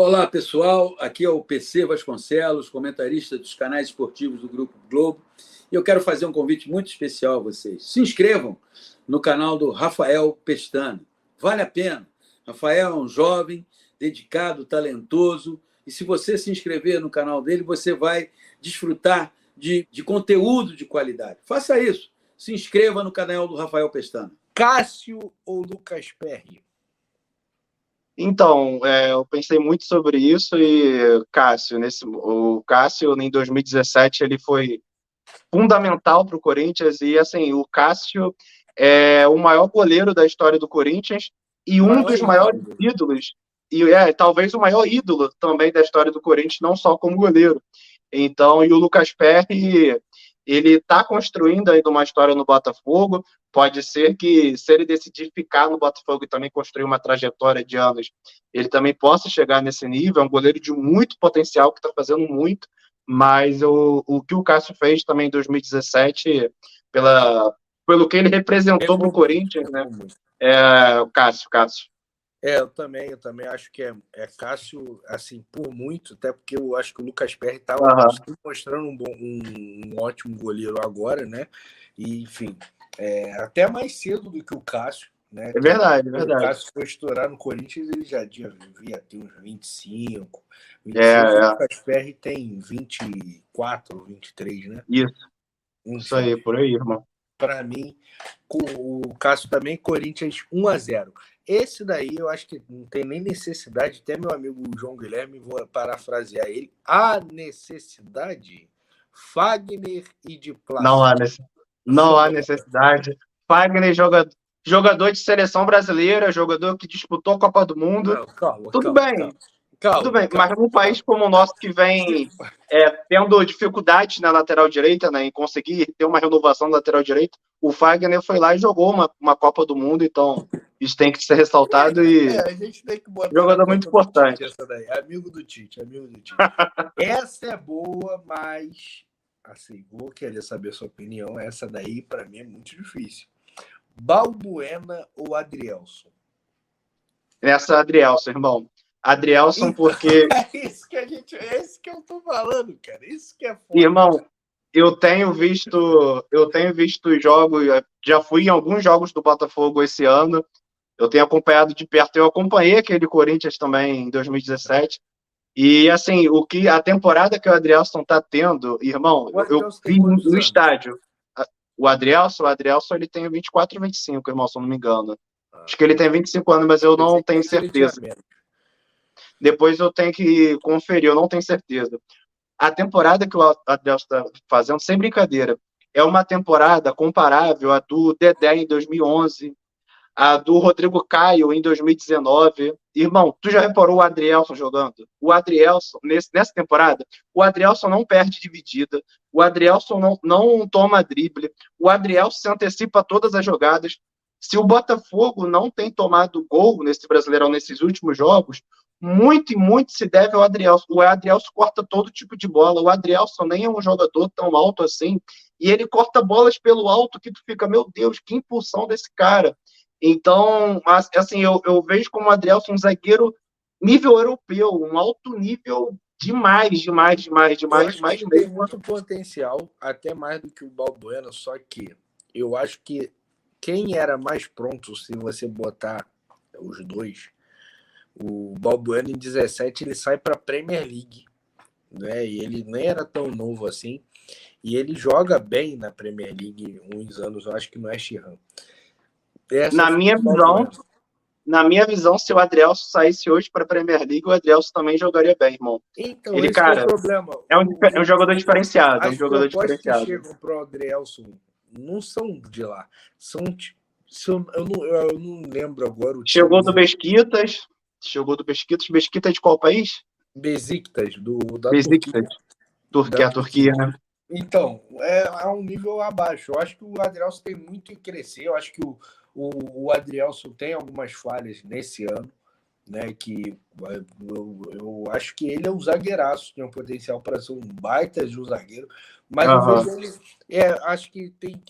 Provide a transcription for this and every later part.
Olá, pessoal. Aqui é o PC Vasconcelos, comentarista dos canais esportivos do Grupo Globo. E eu quero fazer um convite muito especial a vocês. Se inscrevam no canal do Rafael Pestana. Vale a pena. Rafael é um jovem, dedicado, talentoso. E se você se inscrever no canal dele, você vai desfrutar de conteúdo de qualidade. Faça isso. Se inscreva no canal do Rafael Pestana. Cássio ou Lucas Perry? Então, eu pensei muito sobre isso e o Cássio em 2017 ele foi fundamental para o Corinthians e assim o Cássio é o maior goleiro da história do Corinthians e um dos maiores ídolos e talvez o maior ídolo também da história do Corinthians, não só como goleiro. Então, e o Lucas Perry, ele está construindo ainda uma história no Botafogo. Pode ser que, se ele decidir ficar no Botafogo e também construir uma trajetória de anos, ele também possa chegar nesse nível. É um goleiro de muito potencial, que está fazendo muito, mas o que o Cássio fez também em 2017, pelo que ele representou para o Corinthians, né? O Cássio. Eu também acho que é Cássio, assim, por muito, até porque eu acho que o Lucas Perry estava mostrando um ótimo goleiro agora, né? E, enfim, até mais cedo do que o Cássio, né? É verdade. O Cássio foi estourar no Corinthians, ele já devia ter uns 25. O Lucas Perry tem 24, 23, né? Isso aí, por aí, irmão. Para mim, com o Cássio também, Corinthians 1-0. Esse daí eu acho que não tem nem necessidade, até meu amigo João Guilherme, vou parafrasear ele, a necessidade, Fagner e de Plácido. Não há necessidade. Fagner, jogador de seleção brasileira, jogador que disputou a Copa do Mundo. Não, calma, Tudo bem, mas num país como o nosso que vem tendo dificuldades na lateral direita, né, em conseguir ter uma renovação na lateral direita, o Fagner foi lá e jogou uma Copa do Mundo, então isso tem que ser ressaltado a gente tem que botar jogador muito importante. Essa daí. Amigo do Tite. Essa é boa, mas assim, vou querer saber a sua opinião. Essa daí, para mim, é muito difícil. Balbuena ou Adrielson? Essa Adrielson, irmão. Adrielson, porque... esse que eu tô falando, cara. Isso que é foda. Irmão, eu tenho visto os jogos, já fui em alguns jogos do Botafogo esse ano, eu tenho acompanhado de perto, eu acompanhei aquele Corinthians também em 2017, e assim, a temporada que o Adrielson tá tendo, irmão, eu vi no estádio. O Adrielson, ele tem 24, 25, irmão, se eu não me engano. Acho que ele tem 25 anos, mas eu não tenho certeza. Depois eu tenho que conferir, eu não tenho certeza. A temporada que o Adrielson está fazendo, sem brincadeira, é uma temporada comparável à do Dedé em 2011, a do Rodrigo Caio em 2019. Irmão, tu já reparou o Adrielson jogando? O Adrielson, nessa temporada, o Adrielson não perde dividida, o Adrielson não toma drible, o Adrielson se antecipa a todas as jogadas. Se o Botafogo não tem tomado gol nesse Brasileirão, nesses últimos jogos, muito e muito se deve ao Adrielson. O Adrielson corta todo tipo de bola. O Adrielson nem é um jogador tão alto assim, e ele corta bolas pelo alto que tu fica, meu Deus, que impulsão desse cara. Então, assim, eu vejo como o Adrielson um zagueiro nível europeu, um alto nível demais mesmo. Tem muito potencial, até mais do que o Balbuena, só que eu acho que quem era mais pronto, se você botar os dois, o Balbuena em 17 ele sai para a Premier League, né? E ele nem era tão novo assim, e ele joga bem na Premier League uns anos, eu acho que no West Ham. Na minha visão, se o Adrielson saísse hoje para a Premier League, o Adrielson também jogaria bem, irmão. Então, ele, cara, é o problema. É um jogador diferenciado. As propostas que chegam para o Adrielson não são de lá. Eu não lembro agora. Chegou do Beşiktaş. Beşiktaş de qual país? Beşiktaş, da Turquia, né? Então, é um nível abaixo. Eu acho que o Adrielson tem muito que crescer. Eu acho que o Adrielson tem algumas falhas nesse ano, né? Que eu acho que ele é um zagueiraço, tem um potencial para ser um baita de um zagueiro, mas eu vejo ele.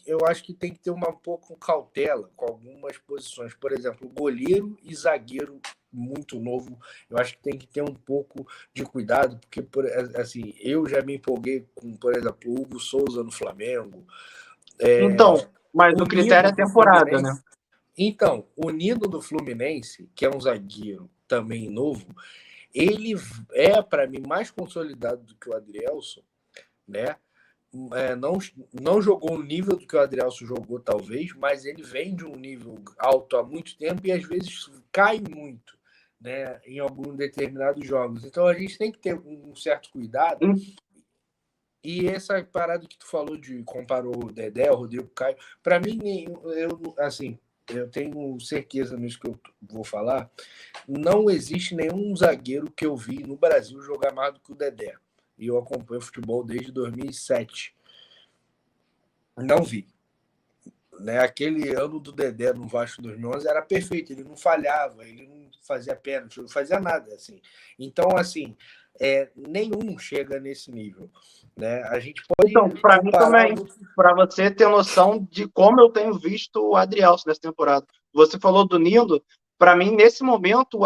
Eu acho que tem que ter um pouco cautela com algumas posições. Por exemplo, goleiro e zagueiro muito novo, eu acho que tem que ter um pouco de cuidado, porque assim, eu já me empolguei com, por exemplo, o Hugo Souza no Flamengo, Então, mas o o critério Nino é do temporada, né? Fluminense. Então, o Nino do Fluminense, que é um zagueiro também novo, ele é, para mim, mais consolidado do que o Adrielson, né? Não jogou no nível do que o Adrielson jogou, talvez, mas ele vem de um nível alto há muito tempo e às vezes cai muito, né, em alguns determinados jogos. Então a gente tem que ter um certo cuidado. E essa parada que tu falou de comparou o Dedé, o Rodrigo Caio, para mim, eu tenho certeza nisso que eu vou falar, não existe nenhum zagueiro que eu vi no Brasil jogar mais do que o Dedé. E eu acompanho futebol desde 2007. Não vi. Né? Aquele ano do Dedé no Vasco 2011 era perfeito, ele não falhava, ele não fazia pênalti, não fazia nada. Assim. Então, assim, nenhum chega nesse nível. Né? A gente pode Então, para mim comparar também, para você ter noção de como eu tenho visto o Adrielson nessa temporada. Você falou do Nino, para mim, nesse momento,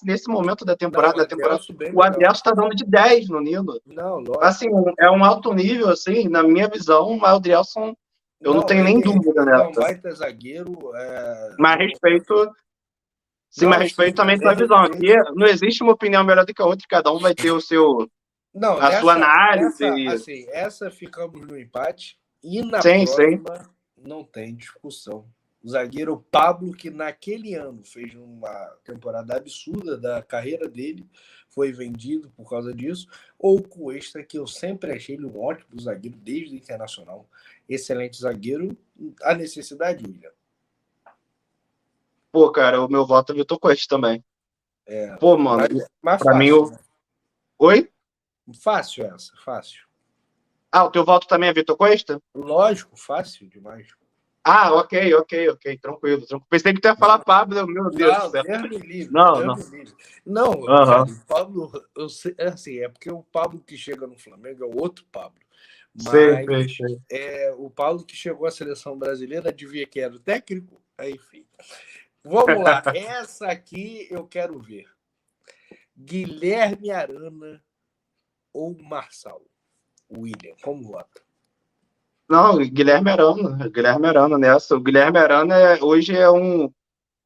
nesse momento da Não, temporada, bem o melhor. Adrielson está dando de 10 no Nino. Não, lógico. Assim, é um alto nível, assim, na minha visão, o Adrielson, eu não tenho nem dúvida ele nessa. É um baita zagueiro. Mas respeito. Sim, mas respeito também a sua visão. Aqui não existe uma opinião melhor do que a outra, cada um vai ter sua análise. Essa ficamos no empate. E na sim, próxima não tem discussão. O zagueiro Pablo, que naquele ano fez uma temporada absurda da carreira dele, foi vendido por causa disso. Ou o Cuesta, que eu sempre achei ele um ótimo zagueiro desde o Internacional. Excelente zagueiro. A necessidade, William. Pô, cara, o meu voto é Vitor Cuesta também. Pô, mano, mas pra fácil, mim... Oi? Fácil essa, fácil. Ah, o teu voto também é Vitor Cuesta? Lógico, fácil demais. Ah, ok, tranquilo. Pensei que tu ia falar Pablo, meu Deus do céu. Deus me livre. Não, Cara, o Pablo, eu sei, é porque o Pablo que chega no Flamengo é o outro Pablo. Sei. O Pablo que chegou à seleção brasileira, adivinha quem era o técnico? Enfim. Vamos lá. Essa aqui eu quero ver. Guilherme Arana ou Marçal? William, como vota? Não, Guilherme Arana nessa. O Guilherme Arana hoje é um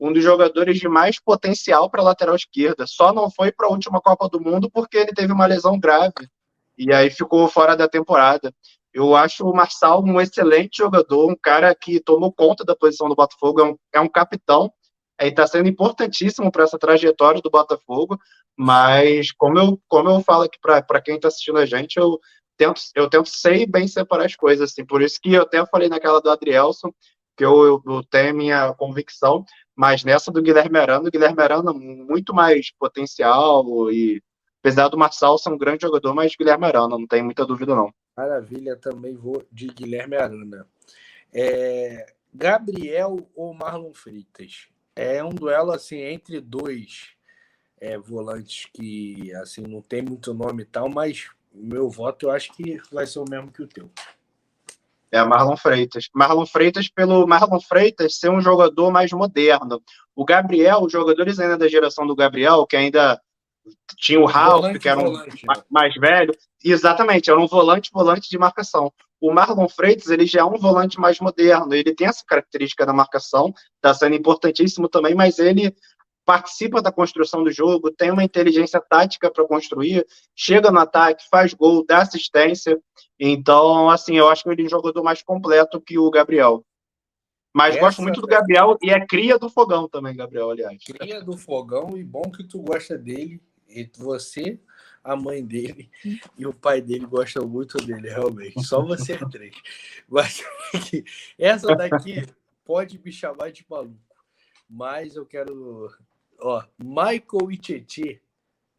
dos jogadores de mais potencial para a lateral esquerda. Só não foi para a última Copa do Mundo porque ele teve uma lesão grave e aí ficou fora da temporada. Eu acho o Marçal um excelente jogador, um cara que tomou conta da posição do Botafogo, é um capitão, está sendo importantíssimo para essa trajetória do Botafogo, mas como eu falo aqui para quem está assistindo a gente, eu tento sei bem separar as coisas, assim, por isso que eu até falei naquela do Adrielson, que eu tenho minha convicção, mas nessa do Guilherme Arana muito mais potencial, e apesar do Marçal ser um grande jogador, mas Guilherme Arana, não tem muita dúvida não. Maravilha, também vou de Guilherme Arana. Gabriel ou Marlon Freitas? É um duelo assim entre dois volantes que assim não tem muito nome e tal, mas meu voto eu acho que vai ser o mesmo que o teu. Marlon Freitas. Pelo Marlon Freitas ser um jogador mais moderno. O Gabriel, os jogadores ainda da geração do Gabriel, que ainda tinha o Ralf, que era mais velho, exatamente, era um volante de marcação. O Marlon Freitas, ele já é um volante mais moderno, ele tem essa característica da marcação, está sendo importantíssimo também, mas ele participa da construção do jogo, tem uma inteligência tática para construir, chega no ataque, faz gol, dá assistência. Então, assim, eu acho que ele é um jogador mais completo que o Gabriel. Mas gosto muito do Gabriel e é cria do Fogão também, Gabriel, aliás. Cria do Fogão, e bom que tu gosta dele, e você, a mãe dele e o pai dele gostam muito dele, realmente. Só vocês três. Essa daqui pode me chamar de maluco, mas eu quero... Michael e Tietê,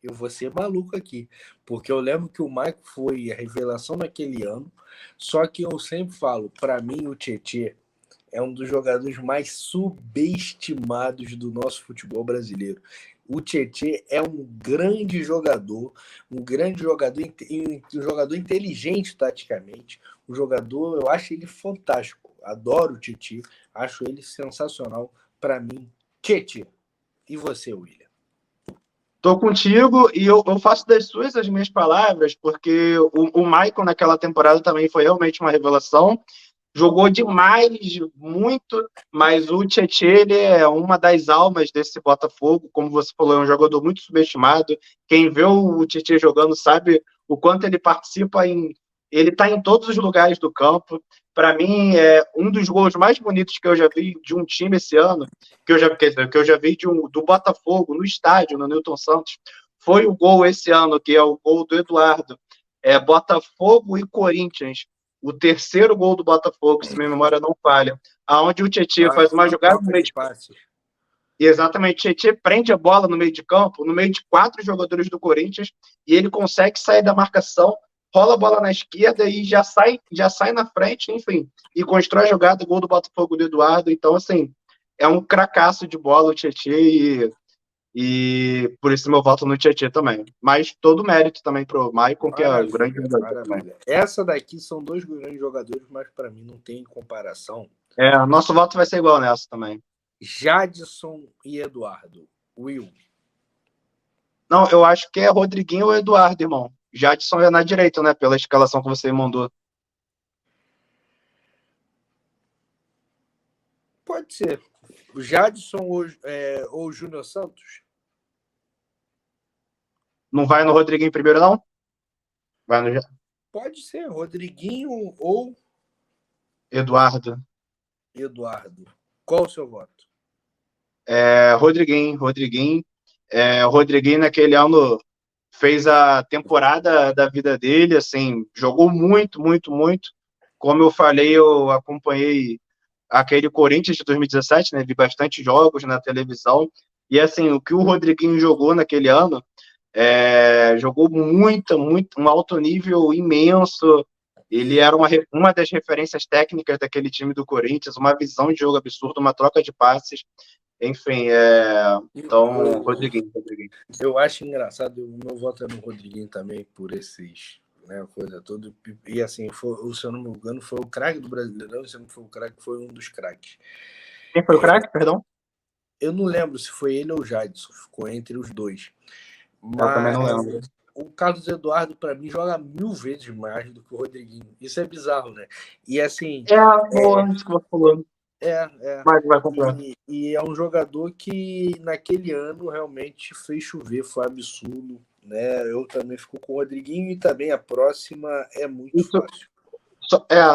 eu vou ser maluco aqui, porque eu lembro que o Michael foi a revelação naquele ano, só que eu sempre falo, para mim o Tietê é um dos jogadores mais subestimados do nosso futebol brasileiro. O Tietê é um grande jogador inteligente taticamente, eu acho ele fantástico, adoro o Tietê, acho ele sensacional. Para mim, Tietê. E você, William? Tô contigo e eu faço das suas as minhas palavras, porque o Maicon naquela temporada também foi realmente uma revelação. Jogou demais, muito, mas o Tietê, ele é uma das almas desse Botafogo, como você falou, é um jogador muito subestimado. Quem vê o Tietê jogando sabe o quanto ele participa ele está em todos os lugares do campo. Para mim, é um dos gols mais bonitos que eu já vi de um time esse ano, que eu já vi do Botafogo no estádio, no Newton Santos, foi o gol esse ano, que é o gol do Eduardo. É Botafogo e Corinthians. O terceiro gol do Botafogo, se minha memória não falha, aonde o Tietê faz uma jogada no meio de campo. E exatamente, o Tietê prende a bola no meio de campo, no meio de 4 jogadores do Corinthians, e ele consegue sair da marcação, rola a bola na esquerda e já sai na frente, enfim, e constrói a jogada, gol do Botafogo do Eduardo. Então, assim, é um cracaço de bola o Tietê e por isso meu voto no Tietê também. Mas todo mérito também pro Maicon, que é o grande jogador também. Essa daqui são 2 grandes jogadores, mas para mim não tem comparação. Nosso voto vai ser igual nessa também. Jadson e Eduardo. Will. Não, eu acho que é Rodriguinho ou Eduardo, irmão. Jadson é na direita, né? Pela escalação que você mandou. Pode ser. O Jadson ou o Júnior Santos? Não vai no Rodriguinho primeiro, não? Vai no... Pode ser. Rodriguinho ou Eduardo. Qual o seu voto? Rodriguinho. Rodriguinho naquele ano fez a temporada da vida dele, assim, jogou muito, muito, muito. Como eu falei, eu acompanhei aquele Corinthians de 2017, né? Vi bastante jogos na televisão. E, assim, o que o Rodriguinho jogou naquele ano, jogou muito, muito, um alto nível imenso. Ele era uma das referências técnicas daquele time do Corinthians, uma visão de jogo absurda, uma troca de passes. Enfim, então, Rodriguinho. Eu acho engraçado, o meu voto é no Rodriguinho também, por esses, né, coisa toda. E assim, se eu não me engano, foi o craque do Brasileirão, se não foi o craque, foi um dos craques. Quem foi o craque, perdão? Eu não lembro se foi ele ou o Jadson, ficou entre os dois. Mas eu também não lembro. O Carlos Eduardo, para mim, joga 1000 vezes mais do que o Rodriguinho. Isso é bizarro, né? E assim... isso que você falou. Vai comprar. E é um jogador que naquele ano realmente fez chover, foi absurdo, né? Eu também fico com o Rodriguinho e também a próxima é muito fácil.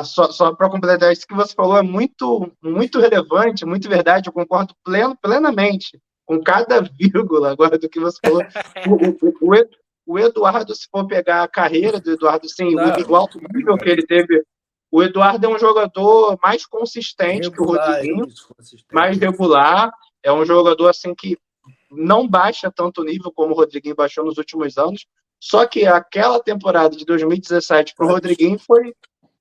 Só para completar, isso que você falou é muito, muito relevante, muito verdade, eu concordo plenamente com cada vírgula agora do que você falou. O Eduardo, se for pegar a carreira do Eduardo, assim, o alto nível que ele teve, o Eduardo é um jogador mais consistente que o Rodriguinho, mais regular, é um jogador assim que não baixa tanto nível como o Rodriguinho baixou nos últimos anos, só que aquela temporada de 2017 para o Rodriguinho foi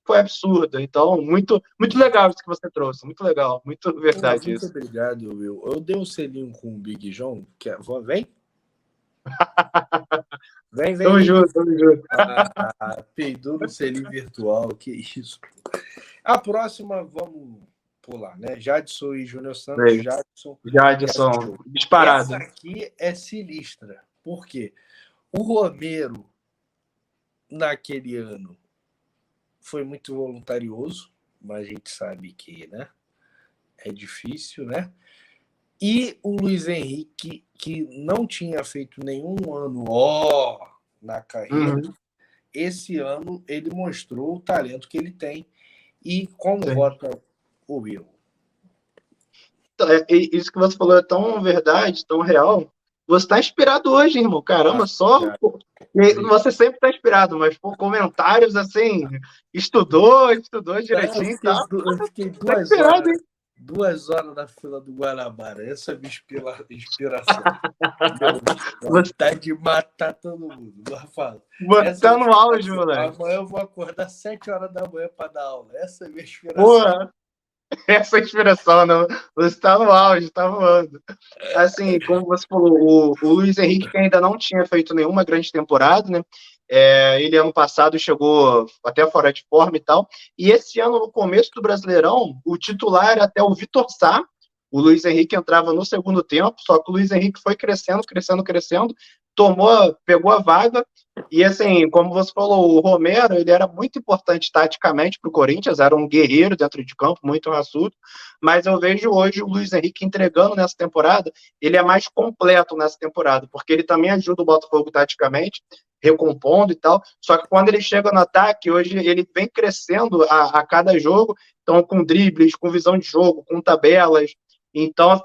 absurda. Então, muito, muito legal isso que você trouxe, muito legal, muito verdade isso. Muito obrigado, Will. Eu dei um selinho com o Big John, vem? Vem. Tamo junto. Peidou no selinho virtual, que isso. A próxima, vamos pular, né? Jadson e Júnior Santos. Jadson, disparado. Essa aqui é sinistra. Por quê? O Romero, naquele ano, foi muito voluntarioso, mas a gente sabe que, né, é difícil, né? E o Luiz Henrique, que não tinha feito nenhum ano na carreira, esse ano ele mostrou o talento que ele tem. E como vota o Will? Isso que você falou é tão verdade, tão real. Você está inspirado hoje, irmão. Caramba, você sempre está inspirado, mas por comentários assim, estudou direitinho. Eu fiquei 2 horas na fila do Guanabara. Essa é a minha inspiração. Vontade de matar todo mundo. Rafael, você tá no auge, moleque. Amanhã eu vou acordar 7 horas da manhã para dar aula. Essa é a minha inspiração. Porra. Essa inspiração, não. Você está no auge, está voando. Assim, como você falou, o Luiz Henrique, que ainda não tinha feito nenhuma grande temporada, né? Ele ano passado chegou até fora de forma e tal. E esse ano, no começo do Brasileirão, o titular era até o Vitor Sá, O Luiz Henrique entrava no segundo tempo, só que o Luiz Henrique foi crescendo, pegou a vaga, e assim, como você falou, o Romero, ele era muito importante taticamente para o Corinthians, era um guerreiro dentro de campo, muito raçudo, mas eu vejo hoje o Luiz Henrique entregando nessa temporada, ele é mais completo nessa temporada, porque ele também ajuda o Botafogo taticamente, recompondo e tal, só que quando ele chega no ataque, hoje ele vem crescendo a cada jogo, então com dribles, com visão de jogo, com tabelas, então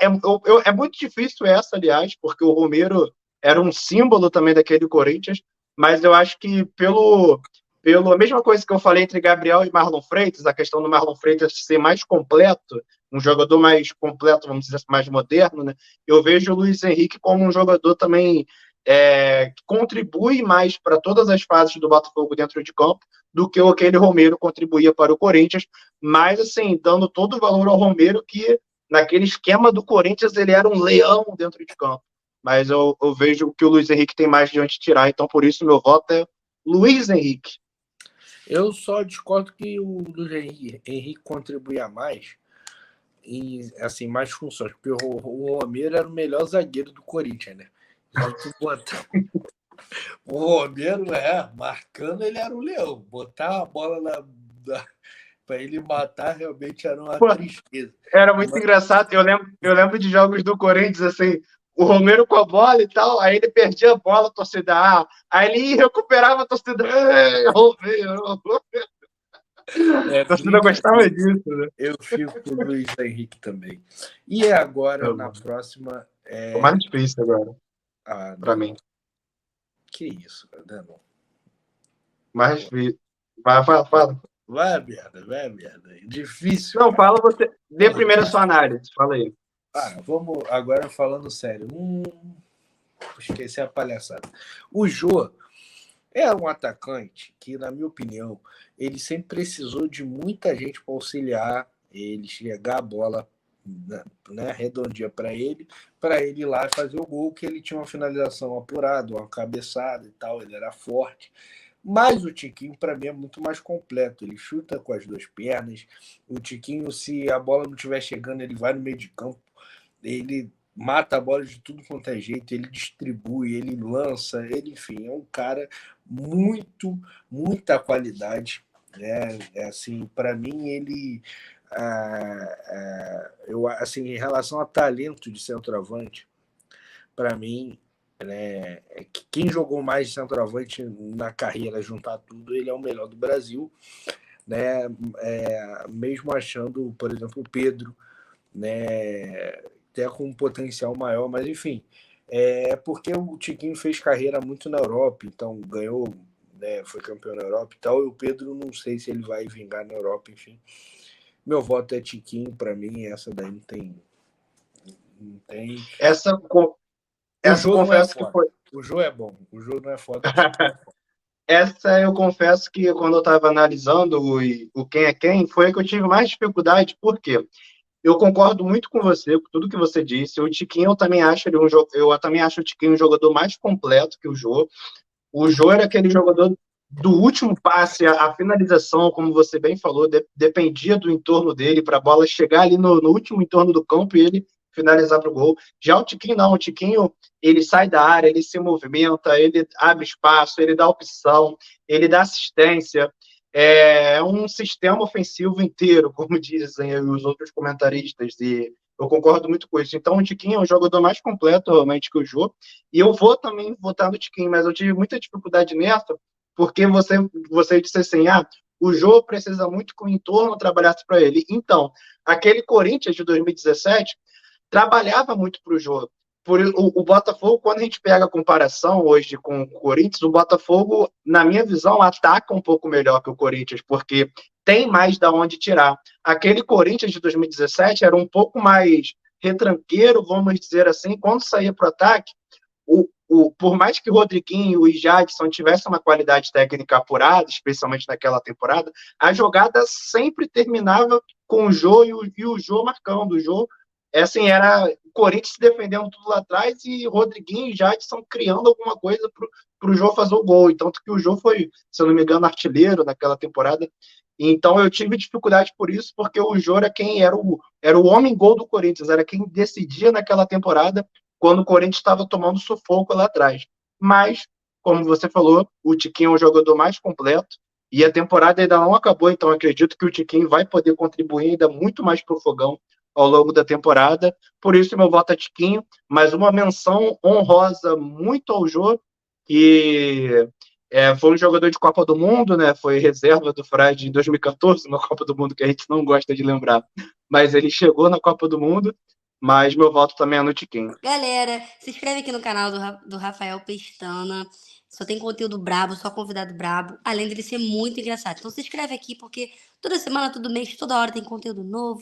é muito difícil essa, aliás, porque o Romero era um símbolo também daquele Corinthians, mas eu acho que a mesma coisa que eu falei entre Gabriel e Marlon Freitas, a questão do Marlon Freitas ser mais completo, um jogador mais completo, vamos dizer assim, mais moderno, né? Eu vejo o Luiz Henrique como um jogador também que contribui mais para todas as fases do Botafogo dentro de campo do que aquele Romero contribuía para o Corinthians, mas assim, dando todo o valor ao Romero, que naquele esquema do Corinthians ele era um leão dentro de campo. Mas eu vejo que o Luiz Henrique tem mais de onde tirar, então por isso meu voto é Luiz Henrique. Eu só discordo que o Luiz Henrique contribuía mais em assim, mais funções, porque o Romero era o melhor zagueiro do Corinthians, né? O Romero, marcando, ele era um leão. Botar a bola para ele matar realmente era uma tristeza. Era muito engraçado. Eu lembro de jogos do Corinthians, assim, o Romero com a bola e tal, aí ele perdia a bola, a torcida aí ele recuperava a torcida. Romero. A torcida gostava disso, né? Eu fico com o Luiz Henrique também. E agora, na próxima. O mais difícil agora. Para mim. Que isso, não. Mais difícil. Fala. Vai a merda. Difícil. Não, fala você. Dê primeiro a sua análise. Fala aí. Vamos agora falando sério. Esqueci a palhaçada. O Jô é um atacante que, na minha opinião, ele sempre precisou de muita gente para auxiliar ele chegar a bola, né, redondinha para ele ir lá e fazer o gol, que ele tinha uma finalização apurada, uma cabeçada e tal, ele era forte. Mas o Tiquinho, para mim, é muito mais completo. Ele chuta com as duas pernas. O Tiquinho, se a bola não estiver chegando, ele vai no meio de campo. Ele mata a bola de tudo quanto é jeito. Ele distribui, ele lança. Ele, enfim, é um cara muita qualidade. Assim, para mim, ele... eu, assim, em relação a talento de centroavante, para mim... quem jogou mais de centroavante na carreira, juntar tudo, ele é o melhor do Brasil, né? Mesmo achando, por exemplo, o Pedro, né, até com um potencial maior, mas enfim, porque o Tiquinho fez carreira muito na Europa, então ganhou, né, foi campeão na Europa e tal, e o Pedro não sei se ele vai vingar na Europa, enfim. Meu voto é Tiquinho, para mim, essa daí não tem. Essa confesso que foi. O jogo é bom, o jogo não é foda. Essa eu confesso que quando eu estava analisando o quem é quem, foi a que eu tive mais dificuldade, porque eu concordo muito com você, com tudo que você disse. O Tiquinho, eu também acho eu também acho o Tiquinho um jogador mais completo que o Jô. O Jô era aquele jogador do último passe, a finalização, como você bem falou, dependia do entorno dele para a bola chegar ali no último entorno do campo e ele finalizar para o gol. Já o Tiquinho não, o Tiquinho ele sai da área, ele se movimenta, ele abre espaço, ele dá opção, ele dá assistência. É um sistema ofensivo inteiro, como dizem os outros comentaristas, e eu concordo muito com isso. Então, o Tiquinho é um jogador mais completo, realmente, que o Jô, e eu vou também votar no Tiquinho, mas eu tive muita dificuldade nessa, porque você disse assim, o Jô precisa muito que o entorno trabalhasse para ele. Então, aquele Corinthians de 2017 trabalhava muito para o Jô. O Botafogo, quando a gente pega a comparação hoje com o Corinthians, o Botafogo, na minha visão, ataca um pouco melhor que o Corinthians, porque tem mais da onde tirar. Aquele Corinthians de 2017 era um pouco mais retranqueiro, vamos dizer assim, quando saía para o ataque, por mais que o Rodriguinho e o Jadson tivessem uma qualidade técnica apurada, especialmente naquela temporada, a jogada sempre terminava com o Jô e o Jô marcando. O Jô, assim, era o Corinthians se defendendo tudo lá atrás e Rodriguinho e Jadson criando alguma coisa para o Jô fazer o gol. Então, que o Jô foi, se eu não me engano, artilheiro naquela temporada. Então eu tive dificuldade por isso, porque o Jô era quem era o homem-gol do Corinthians, era quem decidia naquela temporada quando o Corinthians estava tomando sufoco lá atrás. Mas, como você falou, o Tiquinho é um jogador mais completo e a temporada ainda não acabou, então acredito que o Tiquinho vai poder contribuir ainda muito mais para o Fogão ao longo da temporada. Por isso, meu voto é Tiquinho, mas uma menção honrosa muito ao Jô, que foi um jogador de Copa do Mundo, né? Foi reserva do Fred em 2014, uma Copa do Mundo que a gente não gosta de lembrar. Mas ele chegou na Copa do Mundo, mas meu voto também é no Tiquinho. Galera, se inscreve aqui no canal do Rafael Pestana. Só tem conteúdo brabo, só convidado brabo, além dele ser muito engraçado. Então se inscreve aqui, porque toda semana, todo mês, toda hora tem conteúdo novo.